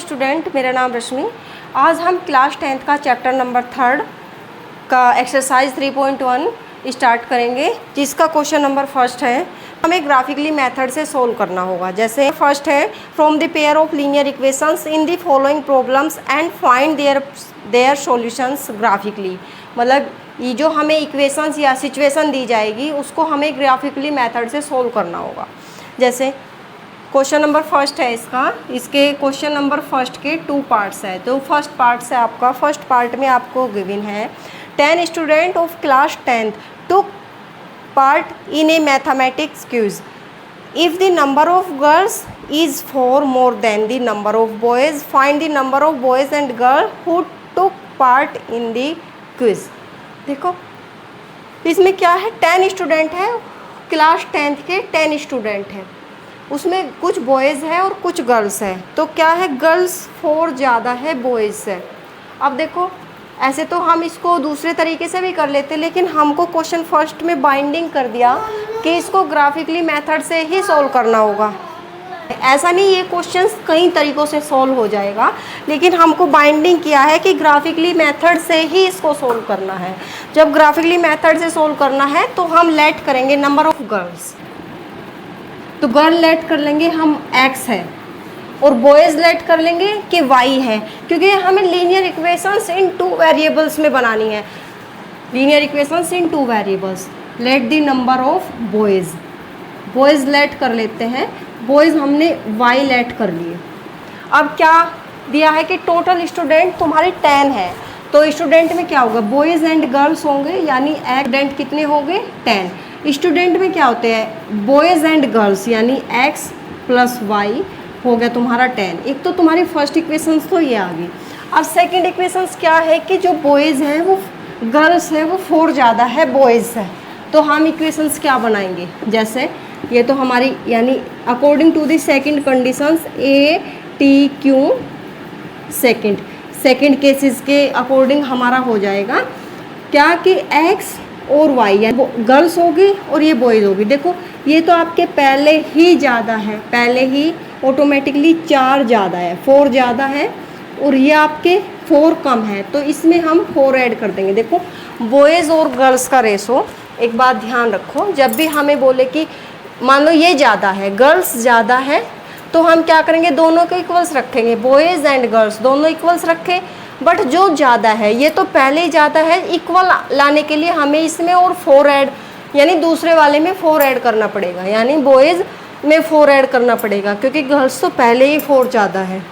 Student, मेरा नाम रश्मि। आज हम क्लास 10th का चैप्टर नंबर 3 का एक्सरसाइज 3.1 स्टार्ट करेंगे, जिसका क्वेश्चन नंबर फर्स्ट है। हमें ग्राफिकली मेथड से सोल्व करना होगा। जैसे फर्स्ट है, from the pair of linear equations in the following problems and find their solutions graphically. मतलब ये जो हमें इक्वेशंस या सिचुएशन दी जाएगी उसको हमें ग्राफिकली मेथड से सोल्व करना होगा। जैसे क्वेश्चन नंबर फर्स्ट है इसके क्वेश्चन नंबर फर्स्ट के 2 पार्ट्स है। तो फर्स्ट पार्ट से आपका फर्स्ट पार्ट में आपको गिवन है 10 student of class 10th took part in a mathematics quiz. If the number of girls is 4 more than the number of boys, find the number of boys and girls who took part in the quiz. देखो इसमें क्या है, 10 student है, class 10th के 10 student हैं, उसमें कुछ boys है और कुछ गर्ल्स है। तो क्या है, गर्ल्स 4 ज़्यादा है बॉयज़ से। अब देखो ऐसे तो हम इसको दूसरे तरीके से भी कर लेते, लेकिन हमको क्वेश्चन फर्स्ट में बाइंडिंग कर दिया कि इसको ग्राफिकली मेथड से ही सॉल्व करना होगा। ऐसा नहीं ये क्वेश्चंस कई तरीक़ों से सॉल्व हो जाएगा, लेकिन हमको बाइंडिंग किया है कि ग्राफिकली मेथड से ही इसको सॉल्व करना है। जब ग्राफिकली मेथड से सॉल्व करना है तो हम लेट करेंगे नंबर ऑफ़ गर्ल्स। तो गर्ल लेट कर लेंगे हम x है, और बॉयज़ लेट कर लेंगे कि y है, क्योंकि हमें लीनियर इक्वेशंस इन 2 वेरिएबल्स में बनानी है। Linear equations in 2 variables. Let the number of boys let कर लेते हैं। बॉयज़ हमने y लेट कर लिए। अब क्या दिया है कि टोटल स्टूडेंट तुम्हारे 10 है, तो स्टूडेंट में क्या होगा, बॉयज़ एंड गर्ल्स होंगे, यानी स्टूडेंट कितने हो गए 10। स्टूडेंट में क्या होते हैं, बॉयज़ एंड गर्ल्स, यानी x प्लस वाई हो गया तुम्हारा 10। एक तो तुम्हारी फर्स्ट इक्वेशंस तो ये आ गई। अब सेकंड इक्वेशंस क्या है कि जो बॉयज़ हैं वो गर्ल्स है वो 4 ज़्यादा है बॉयज़ से। तो हम इक्वेशंस क्या बनाएंगे, जैसे ये तो हमारी यानी according to the second conditions a t q second cases के अकॉर्डिंग हमारा हो जाएगा क्या कि x और y, यानी गर्ल्स होगी और ये बॉयज़ होगी। देखो ये तो आपके पहले ही ज़्यादा है, पहले ही ऑटोमेटिकली 4 ज़्यादा है, 4 ज़्यादा है, और ये आपके 4 कम है, तो इसमें हम 4 ऐड कर देंगे। देखो बॉयज़ और गर्ल्स का रेशो, एक बात ध्यान रखो, जब भी हमें बोले कि मान लो ये ज़्यादा है, गर्ल्स ज़्यादा है, तो हम क्या करेंगे, दोनों को इक्वल्स रखेंगे, बॉयज़ एंड गर्ल्स दोनों इक्वल्स रखें। बट जो ज़्यादा है ये तो पहले ही ज़्यादा है, इक्वल लाने के लिए हमें इसमें और 4 ऐड, यानी दूसरे वाले में 4 ऐड करना पड़ेगा, यानी बॉयज़ में 4 ऐड करना पड़ेगा, क्योंकि गर्ल्स तो पहले ही 4 ज़्यादा है।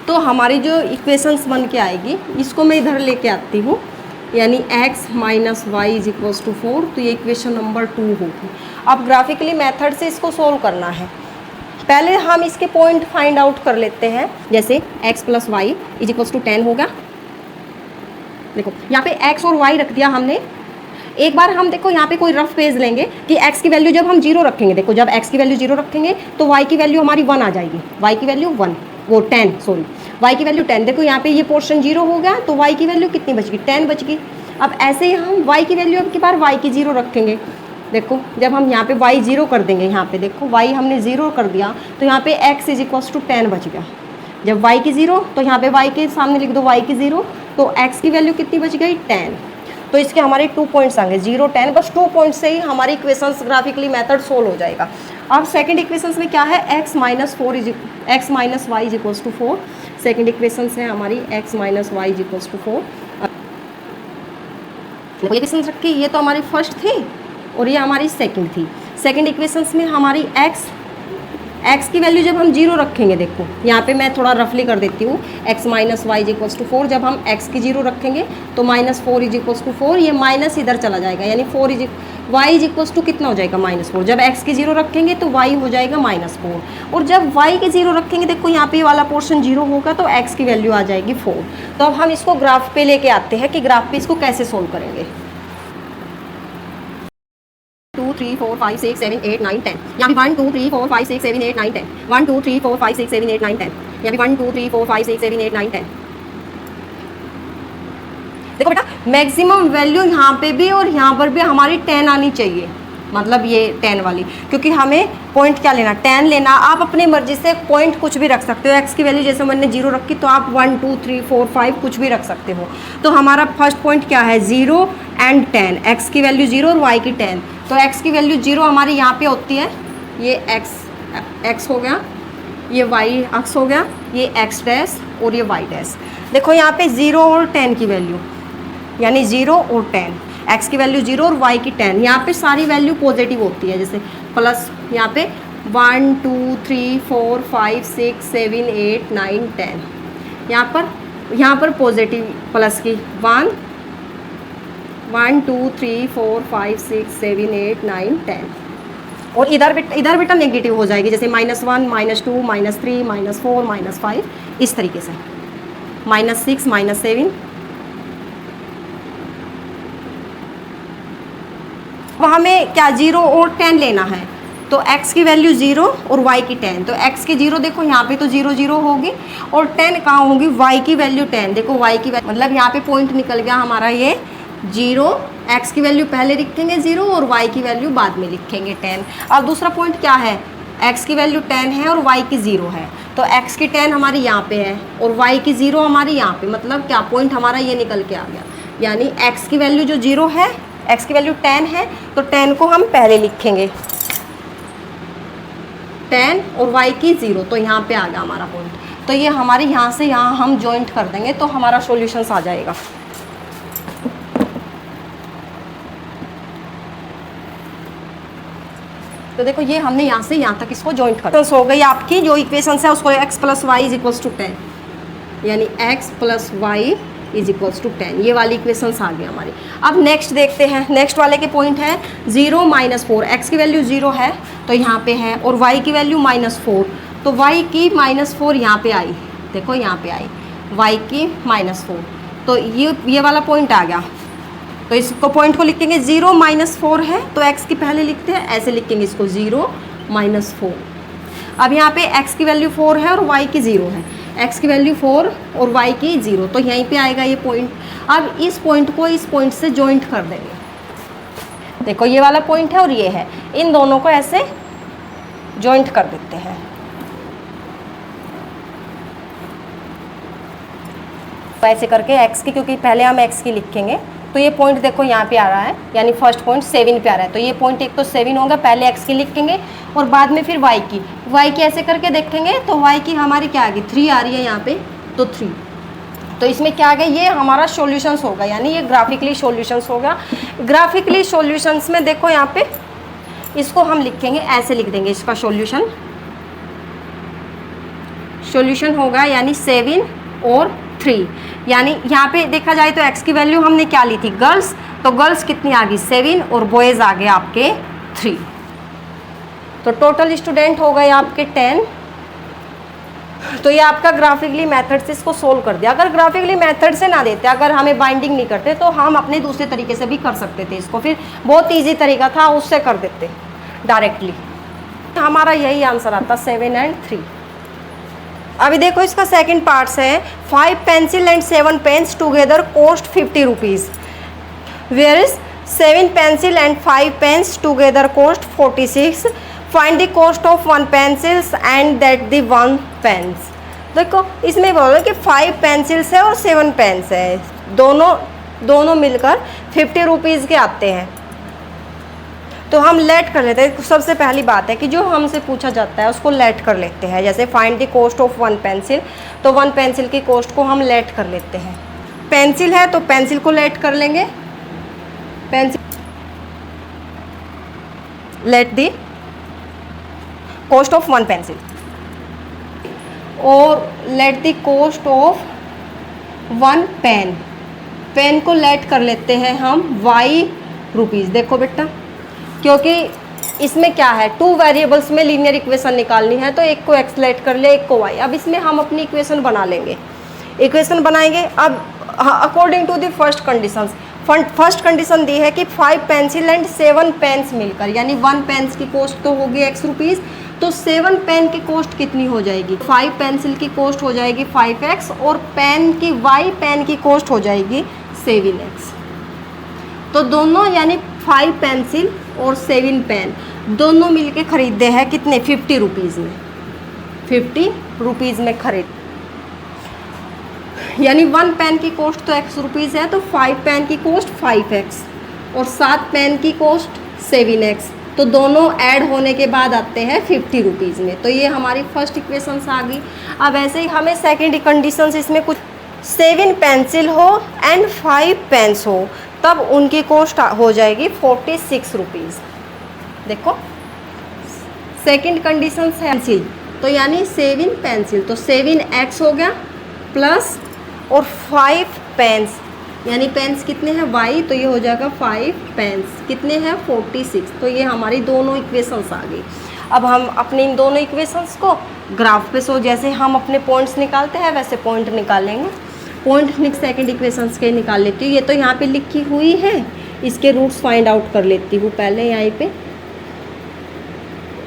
तो हमारी जो इक्वेशंस बन के आएगी इसको मैं इधर लेके आती हूँ, यानी x minus y is equals to 4। तो ये इक्वेशन नंबर 2 होगी। अब ग्राफिकली मेथड से इसको सोल्व करना है। पहले हम इसके पॉइंट फाइंड आउट कर लेते हैं। जैसे x plus y is equals to 10 होगा। देखो यहाँ पे x और y रख दिया हमने। एक बार हम देखो यहाँ पे कोई रफ पेज लेंगे कि x की वैल्यू जब हम 0 रखेंगे, देखो जब x की वैल्यू 0 रखेंगे तो y की वैल्यू हमारी 1 आ जाएगी। y की वैल्यू 1, वो 10 सॉरी, y की वैल्यू 10। देखो यहाँ पे ये पोर्शन 0 हो गया, तो y की वैल्यू कितनी बच गई, 10 बच गई। अब ऐसे ही हम y की वैल्यू अब की बार y की 0 रखेंगे। देखो जब हम यहाँ पे y 0 कर देंगे, यहाँ पे देखो y हमने 0 कर दिया, तो यहाँ पे x इज इक्वल्स टू 10 बच गया। जब y की 0, तो यहाँ पे y के सामने लिख दो y की 0, तो x की वैल्यू कितनी बच गई 10। तो इसके हमारे 2 पॉइंट्स आएंगे, 0 10, बस 2 पॉइंट्स से ही हमारी इक्वेशंस ग्राफिकली मेथड सोल्व हो जाएगा। अब सेकंड इक्वेशंस में क्या है, x minus y is equals to 4। Second equations है हमारी x minus y is equals to 4। Equations रखी, ये तो हमारी फर्स्ट थी और ये हमारी सेकंड थी। सेकंड इक्वेशंस में हमारी x की वैल्यू जब हम 0 रखेंगे, देखो यहाँ पे मैं थोड़ा रफली कर देती हूँ, x minus y is equals to 4। जब हम x की 0 रखेंगे तो माइनस 4 इज इक्वल्स टू 4, ये माइनस इधर चला जाएगा, यानी y इज इक्वल्स टू कितना हो जाएगा -4। जब x की 0 रखेंगे तो y हो जाएगा -4, और जब y की 0 रखेंगे, देखो यहाँ पे वाला पोर्शन 0 होगा तो x की वैल्यू आ जाएगी 4। तो अब हम इसको ग्राफ पे लेके आते हैं कि ग्राफ पे इसको कैसे सोल्व करेंगे। 2 3 4 5 6 7 8 9 10, यहाँ भी 1 2 3 4 5 6 7 8 9 10, 1 2 3 4 5 6 7 8 9 10, यहाँ भी 1 2 3 4 5 6 7 8 9 10। देखो बेटा मैक्सिमम वैल्यू यहाँ पे भी और यहाँ पर भी हमारी 10 आनी चाहिए। मतलब ये 10 वाली, क्योंकि हमें पॉइंट क्या लेना, 10 लेना। आप अपनी मर्जी से पॉइंट कुछ भी रख सकते हो। एक्स की वैल्यू जैसे मैंने 0 रखी तो आप 1 2 3 4 5 कुछ भी रख सकते हो। तो हमारा फर्स्ट पॉइंट क्या है, 0 एंड 10। एक्स की वैल्यू 0 और वाई की 10। तो एक्स की वैल्यू 0 हमारी यहाँ पे होती है, ये एक्स हो गया, ये वाई अक्स हो गया, ये एक्स डैश और ये वाई डैश। देखो यहाँ पे 0 और 10 की वैल्यू, यानी 0 और 10, एक्स की वैल्यू 0 और वाई की 10। यहाँ पे सारी वैल्यू पॉजिटिव होती है, जैसे प्लस यहाँ पे 1 2 3 4 5 6 7 8 9 10। यहाँ पर पॉजिटिव प्लस की 1 2 3 4 5 6 7 8 9 10। और इधर बेटा नेगेटिव हो जाएगी, जैसे -1 -2 -3 -4 -5, इस तरीके से -6 -7। अब हमें क्या 0 और 10 लेना है, तो x की वैल्यू 0 और y की 10। तो x की 0 देखो यहाँ पे तो 0 0 होगी, और 10 कहाँ होगी, y की वैल्यू 10। देखो y की वैल्यू मतलब यहाँ पे पॉइंट निकल गया हमारा ये 0। x की वैल्यू पहले लिखेंगे 0 और y की वैल्यू बाद में लिखेंगे 10। अब दूसरा पॉइंट क्या है, x की वैल्यू 10 है और y की 0 है। तो x की 10 हमारी यहाँ पे है और y की 0 हमारी यहाँ पे, मतलब क्या पॉइंट हमारा ये निकल के आ गया। यानी x की वैल्यू जो 0 है, x की वैल्यू 10 है, तो 10 को हम पहले लिखेंगे 10 और y की 0, तो यहाँ पे आ गया हमारा पॉइंट। तो ये हमारे यहाँ से यहाँ हम जॉइंट कर देंगे तो हमारा सॉल्यूशंस आ जाएगा। तो देखो ये हमने यहाँ से यहाँ तक इसको जॉइंट कर हो गई आपकी जो इक्वेशन है उसको x + y = 10, यानी x + y = 10। ये वाली इक्वेशंस आ गई हमारी। अब नेक्स्ट देखते हैं, नेक्स्ट वाले के पॉइंट है 0 -4। x की वैल्यू 0 है तो यहाँ पे है, और y की वैल्यू -4, तो y की -4 यहाँ पे आई, देखो यहाँ पे आई y की -4, तो ये वाला पॉइंट आ गया। तो इसको पॉइंट को लिखेंगे 0 -4 है तो x की पहले लिखते हैं, ऐसे लिखेंगे इसको 0 -4। अब यहाँ पे x की वैल्यू 4 है और y की 0 है, x की वैल्यू 4 और y की 0, तो यहीं पे आएगा ये पॉइंट। अब इस पॉइंट को इस पॉइंट से जॉइंट कर देंगे। देखो ये वाला पॉइंट है और ये है, इन दोनों को ऐसे जॉइंट कर देते हैं। तो ऐसे करके x की, क्योंकि पहले हम x की लिखेंगे, तो ये पॉइंट देखो यहाँ पे आ रहा है, यानी फर्स्ट पॉइंट 7 पे आ रहा है। तो ये पॉइंट एक तो 7 होगा, पहले x की लिखेंगे और बाद में फिर y की ऐसे करके देखेंगे। तो y की हमारी क्या आ गई, 3 आ रही है यहाँ पे, तो 3। तो इसमें क्या आ गया, ये हमारा सॉल्यूशंस होगा, यानी ये ग्राफिकली सॉल्यूशंस होगा। ग्राफिकली सॉल्यूशंस में देखो यहाँ पे इसको हम लिखेंगे, ऐसे लिख देंगे इसका सॉल्यूशन होगा, यानी 7 और 3। यानी यहाँ पे देखा जाए तो x की वैल्यू हमने क्या ली थी, गर्ल्स, तो गर्ल्स कितनी आ गई 7 और बॉयज़ आ गए आपके 3। तो टोटल स्टूडेंट हो गए आपके 10। तो ये आपका ग्राफिकली मेथड से इसको सोल्व कर दिया। अगर ग्राफिकली मेथड से ना देते, अगर हमें बाइंडिंग नहीं करते, तो हम अपने दूसरे तरीके से भी कर सकते थे इसको, फिर बहुत ईजी तरीका था, उससे कर देते डायरेक्टली। हमारा यही आंसर आता 7 और 3। अभी देखो इसका सेकंड पार्ट्स है, 5 pencil and 7 pens together cost 50 rupees, where is 7 pencil and 5 pens together cost 46। Find the cost of 1 pencils and that the 1 pens. देखो इसमें बोलो कि 5 पेंसिल्स है और 7 पेन्स है, दोनों मिलकर 50 रुपीज़ के आते हैं। तो हम लेट कर लेते हैं। सबसे पहली बात है कि जो हमसे पूछा जाता है उसको लेट कर लेते हैं। जैसे find the cost of 1 pencil, तो 1 पेंसिल की कॉस्ट को हम लेट कर लेते हैं। पेंसिल है तो पेंसिल को लेट कर लेंगे, pencil let the cost of 1 pencil, और let the cost of 1 pen को लेट कर लेते हैं हम y रुपीज़। देखो बेटा, क्योंकि इसमें क्या है, 2 वेरिएबल्स में लीनियर इक्वेशन निकालनी है, तो एक को x लेट कर ले, एक को y। अब इसमें हम अपनी इक्वेशन बना लेंगे, इक्वेशन बनाएंगे। अब according to the first conditions, first condition दी है कि 5 पेंसिल एंड 7 पेन्स मिलकर, यानी 1 पेन्स की कॉस्ट तो होगी x रुपीज़, तो 7 पेन की कॉस्ट कितनी हो जाएगी, 5 पेंसिल की कॉस्ट हो जाएगी 5x, और y पेन की कॉस्ट हो जाएगी 7x। तो दोनों यानी 5 पेंसिल और 7 पेन दोनों मिलके ख़रीदे हैं कितने 50 रुपीज़ में, 50 रुपीज़ में खरीद, यानी 1 पेन की कॉस्ट तो x रुपीज़ है, तो 5 पेन की कॉस्ट 5x और 7 पेन की कॉस्ट 7x, तो दोनों ऐड होने के बाद आते हैं 50 रुपीज़ में। तो ये हमारी फर्स्ट इक्वेशंस आ गई। अब ऐसे ही हमें सेकेंड कंडीशंस, इसमें कुछ 7 पेंसिल हो एंड 5 पेन्स हो, तब उनकी कॉस्ट हो जाएगी 46 रुपीज़। देखो सेकेंड कंडीशन पेंसिल, तो यानी 7 पेंसिल, तो 7x हो गया प्लस और 5 पेन्स, यानी पेन्स कितने हैं y, तो ये हो जाएगा 5 पेन्स कितने हैं 46। तो ये हमारी दोनों इक्वेशंस आ गई। अब हम अपने इन दोनों इक्वेशंस को ग्राफ पे, सो जैसे हम अपने पॉइंट्स निकालते हैं वैसे पॉइंट निकालेंगे। पॉइंट सेकंड इक्वेशंस के निकाल लेती हूँ। ये तो यहाँ पे लिखी हुई है, इसके रूट्स फाइंड आउट कर लेती हूँ पहले। यहाँ पे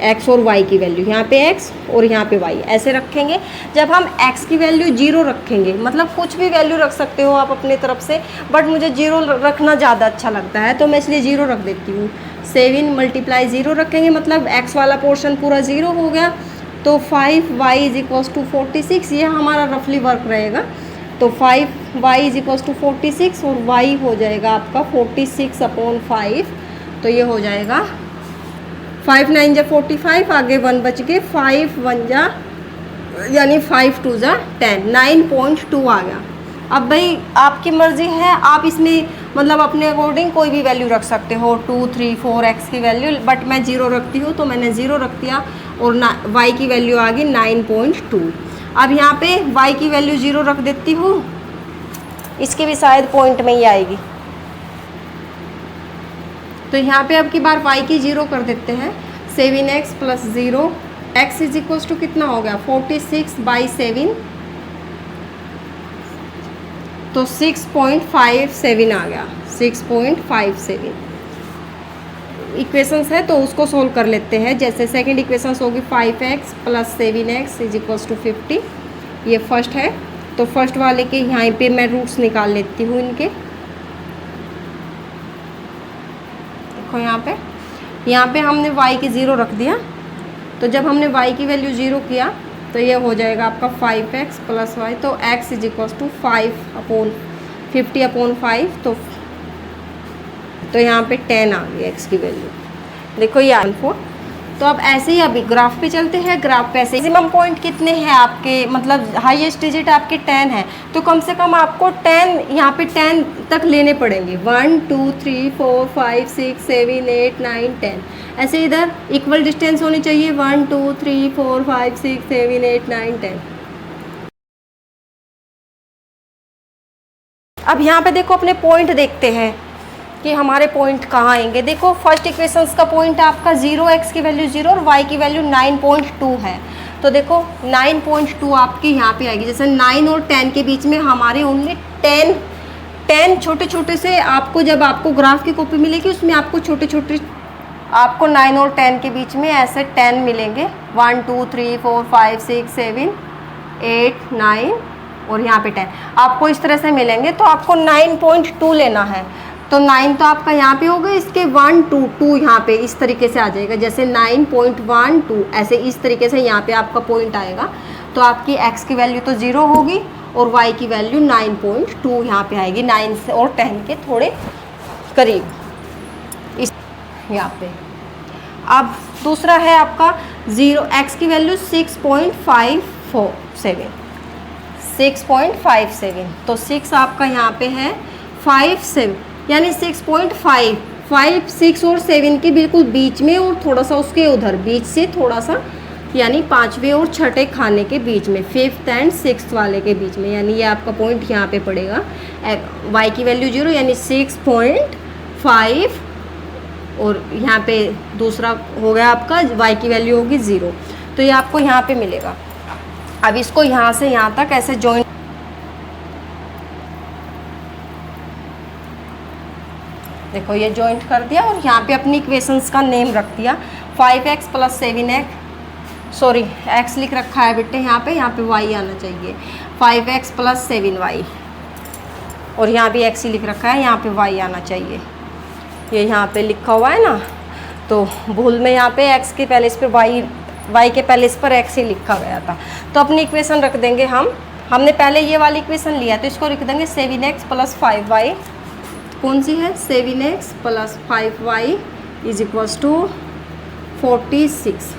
x और y की वैल्यू, यहाँ पे x और यहाँ पे y ऐसे रखेंगे। जब हम x की वैल्यू 0 रखेंगे, मतलब कुछ भी वैल्यू रख सकते हो आप अपने तरफ से, बट मुझे 0 रखना ज़्यादा अच्छा लगता है, तो मैं इसलिए 0 रख देती हूँ। 7 × 0 रखेंगे, मतलब x वाला पोर्शन पूरा 0 हो गया, तो 5y = 46, ये हमारा रफली वर्क रहेगा। तो 5y = 46 और y हो जाएगा आपका 46/5, तो ये हो जाएगा 5 9 × 45, आगे 1 बच के 5 1 जा, यानी 5 2 जा 10, 9.2 आ गया। अब भाई आपकी मर्ज़ी है, आप इसमें मतलब अपने अकॉर्डिंग कोई भी वैल्यू रख सकते हो, 2 3 4 x की वैल्यू, बट मैं 0 रखती हूँ तो मैंने 0 रख दिया और y की वैल्यू आ गई 9.2। अब यहाँ पे y की वैल्यू 0 रख देती हूँ, इसकी भी शायद पॉइंट में ही आएगी, तो यहाँ पे अब की बार y की 0 कर देते हैं। 7x + 0, x = कितना हो गया 46/7, तो 6.57 आ गया, 6.57 इक्वेशंस है, तो उसको सोल्व कर लेते हैं। जैसे सेकंड इक्वेशंस होगी 5x + 7x = 50, ये फर्स्ट है, तो फर्स्ट वाले के यहाँ पे मैं रूट्स निकाल लेती हूँ इनके। देखो यहाँ पे हमने y की 0 रख दिया, तो जब हमने y की वैल्यू 0 किया तो ये हो जाएगा आपका 5x + y, तो x = 5/50/5, तो यहाँ पे 10 आ गई x की वैल्यू। देखो ये आंसर। तो अब ऐसे ही अभी ग्राफ पे चलते हैं। ग्राफ पे ऐसे मैक्सिमम पॉइंट कितने हैं आपके, मतलब हाईएस्ट डिजिट आपके 10 है, तो कम से कम आपको 10 यहाँ पे 10 तक लेने पड़ेंगे। 1 2 3 4 5 6 7 8 9 10, ऐसे इधर इक्वल डिस्टेंस होनी चाहिए। 1 2 3 4 5 6 7 8 9 10। अब यहाँ पे देखो अपने पॉइंट देखते हैं कि हमारे पॉइंट कहाँ आएंगे। देखो फर्स्ट इक्वेशंस का पॉइंट आपका 0, x की वैल्यू 0 और y की वैल्यू 9.2 है, तो देखो 9.2 आपकी यहाँ पे आएगी। जैसे 9 और 10 के बीच में हमारे ओनली 10 छोटे छोटे से, आपको जब आपको ग्राफ की कॉपी मिलेगी उसमें आपको छोटे छोटे, आपको 9 और 10 के बीच में ऐसे 10 मिलेंगे। 1 2 3 4 5 6 7 8 9 और यहाँ पे 10 आपको इस तरह से मिलेंगे, तो आपको 9.2 लेना है। तो 9 तो आपका यहाँ पे होगा, इसके 1 2 2 यहाँ पे इस तरीके से आ जाएगा, जैसे 9.12 ऐसे इस तरीके से यहाँ पे आपका पॉइंट आएगा। तो आपकी x की वैल्यू तो 0 होगी और y की वैल्यू 9.2 यहाँ पे आएगी, 9 से और 10 के थोड़े करीब इस यहाँ पे। अब दूसरा है आपका 0, x की वैल्यू 6.57, तो 6 आपका यहाँ पे है 5 7, यानी 6.5, 5 6 और 7 के बिल्कुल बीच में और थोड़ा सा उसके उधर बीच से थोड़ा सा, यानी 5वें और 6ठे खाने के बीच में, 5th एंड 6th वाले के बीच में, यानी ये आपका पॉइंट यहाँ पे पड़ेगा। y की वैल्यू 0 यानी 6.5 और यहाँ पे दूसरा हो गया आपका y की वैल्यू होगी 0, तो ये आपको यहाँ पे मिलेगा। अब इसको यहाँ से यहाँ तक ऐसे जॉइन, देखो ये जॉइंट कर दिया और यहाँ पे अपनी इक्वेशंस का नेम रख दिया। 5x + 7x, सॉरी x लिख रखा है बेटे यहाँ पे y आना चाहिए। 5x + 7y और यहाँ भी x ही लिख रखा है, यहाँ पे y आना चाहिए। ये यहाँ पे लिखा हुआ है ना, तो भूल में यहाँ पे x के पहले इस पर y के पहले इस पर x ही लिखा गया था। तो अपनी इक्वेशन रख देंगे हमने पहले ये वाली इक्वेशन लिया तो इसको लिख देंगे 7x + 5y। कौन सी है? 7x + 5y = 46।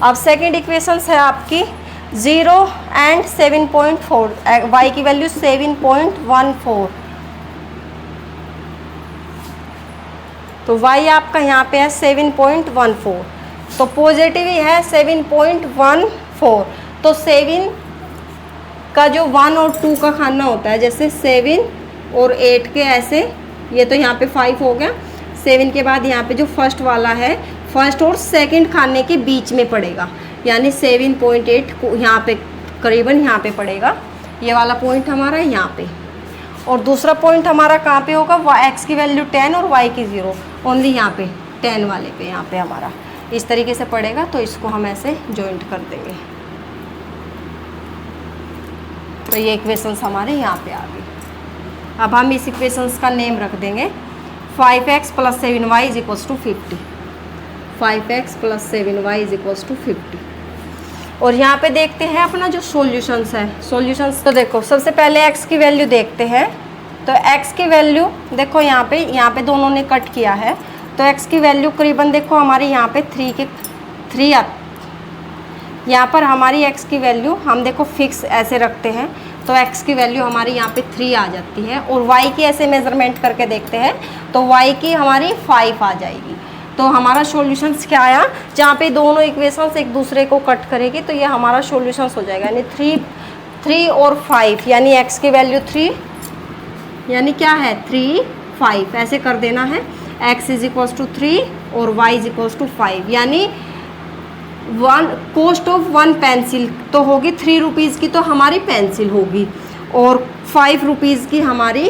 अब सेकेंड इक्वेशन है आपकी 0 एंड 7.4, y की वैल्यू 7.14। तो y आपका यहाँ पे है 7.14, तो पॉजिटिव ही है 7.14। तो 7 का जो 1 और 2 का खाना होता है, जैसे 7 और 8 के ऐसे, ये तो यहाँ पे 5 हो गया। 7 के बाद यहाँ पे जो फर्स्ट वाला है, फर्स्ट और सेकंड खाने के बीच में पड़ेगा, यानी 7.8 को यहाँ पे करीबन यहाँ पे पड़ेगा। ये वाला पॉइंट हमारा है यहाँ पे, और दूसरा पॉइंट हमारा कहाँ पे होगा? x की वैल्यू 10 और y की 0, ओनली यहाँ पे 10 वाले पे यहाँ पे हमारा इस तरीके से पड़ेगा। तो इसको हम ऐसे जॉइंट कर देंगे, तो ये इक्वेशंस हमारे यहाँ पे आ गई। अब हम इस इक्वेशंस का नेम रख देंगे 5x + 7y = 50। 5x + 7y = 50। और यहाँ पे देखते हैं अपना जो सॉल्यूशंस है, सॉल्यूशंस तो देखो सबसे पहले x की वैल्यू देखते हैं। तो x की वैल्यू देखो यहाँ पे दोनों ने कट किया है, तो x की वैल्यू करीबन देखो हमारी यहाँ पे 3 यहाँ पर हमारी x की वैल्यू हम देखो फिक्स ऐसे रखते हैं, तो x की वैल्यू हमारी यहाँ पे 3 आ जाती है। और y की ऐसे मेज़रमेंट करके देखते हैं तो y की हमारी 5 आ जाएगी। तो हमारा सॉल्यूशंस क्या आया? जहाँ पे दोनों इक्वेशंस एक दूसरे को कट करेगी तो ये हमारा सॉल्यूशंस हो जाएगा, यानी 3 और 5, यानी x की वैल्यू 3, यानी क्या है 3, 5 ऐसे कर देना है। x = 3 और y = 5, यानी कॉस्ट ऑफ 1 पेंसिल तो होगी 3 रुपीज़ की, तो हमारी पेंसिल होगी, और 5 रुपीज़ की हमारी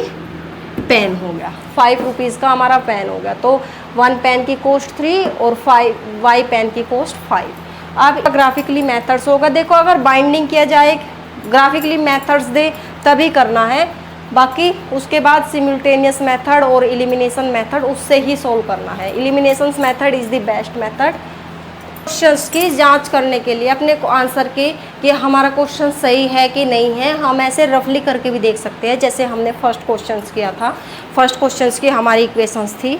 पेन हो गया। 5 रुपीज़ का हमारा पेन हो गया। तो 1 पेन की कॉस्ट 3 और 5 y पेन की कॉस्ट 5। अब ग्राफिकली मेथड्स होगा, देखो अगर बाइंडिंग किया जाए, ग्राफिकली मेथड्स दे तभी करना है, बाकी उसके बाद सिमुल्टेनियस मेथड और एलिमिनेशन मेथड उससे ही सोल्व करना है। Elimination method is the best method questions की जांच करने के लिए, अपने आंसर के कि हमारा क्वेश्चन सही है कि नहीं है। हम ऐसे रफली करके भी देख सकते हैं, जैसे हमने फर्स्ट क्वेश्चंस किया था। फर्स्ट क्वेश्चंस की हमारी इक्वेशंस थी